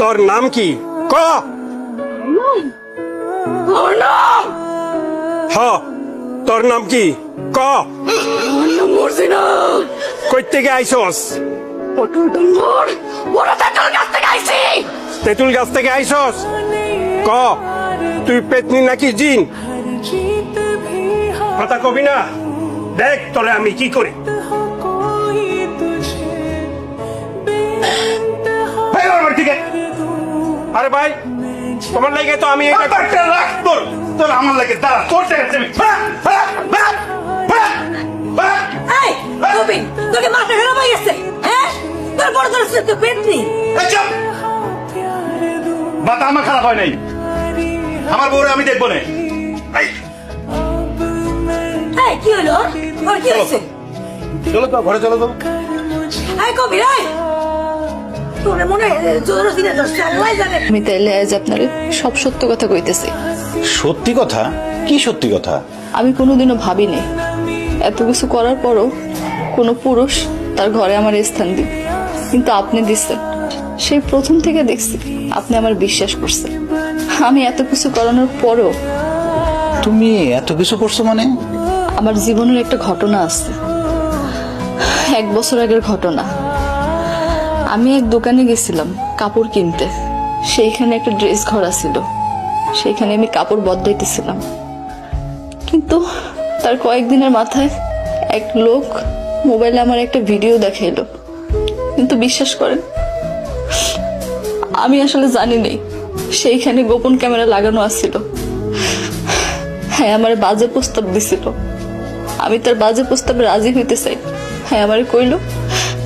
তোর নাম কি ক? তোর নাম কি ক? কই থেকে আইসস? তেঁতুল গাছ থেকে আইসস? ক তুই পেতনি নাকি জিন? কথা কবি না, দেখ তোরে আমি কি করি। আরে ভাই, তোমার লাগে তো আমি তোর আমার লাগে দাঁড়া, তোর তোকে মাথা খারাপ হয়ে গেছে, হ্যাঁ? তোর বড় তোর পেটনি মাথা আমার খারাপ হয় নাই, আমার বউরে আমি দেখবো না। কি হলো? ওর কি হয়েছে? চলো তো ঘরে, চলো তো। কবি তোরে মনে জোর দিনে ধরছে, আল্লাহ জানে। আমি তাইলে আজ আপনারে সব সত্য কথা কইতেছি। সত্যি কথা? কি সত্যি কথা? আমি কোনোদিনও ভাবিনি এত কিছু করার পরও কোনো পুরুষ তার ঘরে আমার স্থান দিন, কিন্তু আপনি দিচ্ছেন। সেই প্রথম থেকে দেখছি আপনি আমার বিশ্বাস করছেন। আমি এত কিছু করানোর পরও তুমি এত কিছু করছো মানে? আমার জীবনের একটা ঘটনা আছে, 1 বছর আগের ঘটনা। আমি এক দোকানে গেছিলাম কাপড় কিনতে, সেইখানে একটা ড্রেস ঘর ছিল, সেইখানে আমি কাপড় বদলাইতেছিলাম। কিন্তু তার কয়েকদিনের মাথায় এক লোক মোবাইলে আমার একটা ভিডিও দেখাইলো। কিন্তু বিশ্বাস করেন, আমি আসলে জানি নাই সেইখানে গোপন ক্যামেরা লাগানো আছিল। হ্যাঁ, আমার বাজে প্রস্তাব দিছিল। আমি তার বাজে প্রস্তাবে রাজি হইতে চাই। হ্যাঁ, আমার কইলো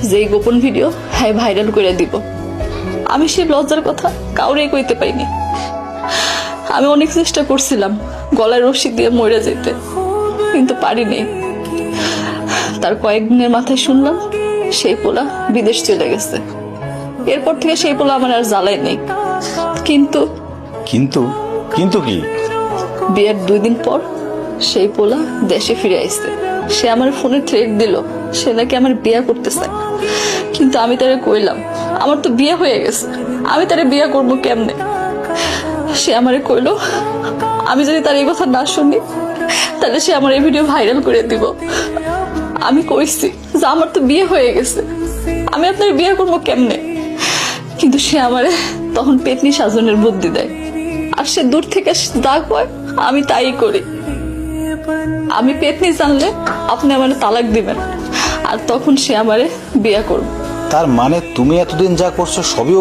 যে এই গোপন ভিডিও হ্যাঁ ভাইরাল করে দিব। আমি সেই লজ্জার কথা কাউরে কইতে পাইনি। আমি অনেক চেষ্টা করছিলাম গলায় রশি দিয়ে মরে যেতে, কিন্তু পারিনি। তার কয়েকদিনের মাথায় শুনলাম সেই পোলা বিদেশ চলে গেছে। এরপর থেকে সেই পোলা আমার আর জ্বালায় নেই। কিন্তু কিন্তু কিন্তু কি? বিয়ের 2 দিন পর সেই পোলা দেশে ফিরে আসছে। সে আমার ফোনে থ্রেট দিল, সে নাকি আমার বিয়ে করতে চায়। কিন্তু আমি তারে কইলাম আমার তো বিয়ে হয়ে গেছে, আমি তারে বিয়ে করবো কেমনে? সে আমারে কইলো আমি যদি তার এই কথা না শুনি তাহলে সে আমার এই ভিডিও ভাইরাল করে দিব। আমি কইছি যে আমার তো বিয়ে হয়ে গেছে, আমি আপনার বিয়ে করবো কেমনে? কিন্তু সে আমারে তখন পেতনি সাজনের বুদ্ধি দেয়, আর সে দূর থেকে যা কয় আমি তাই করি। আমি পেতনি জানলে আপনি আমারে তালাক দিবেন, আর তখন সে আমারে বিয়ে করবে। তার মানে তুমি এতদিন যা করছো সবই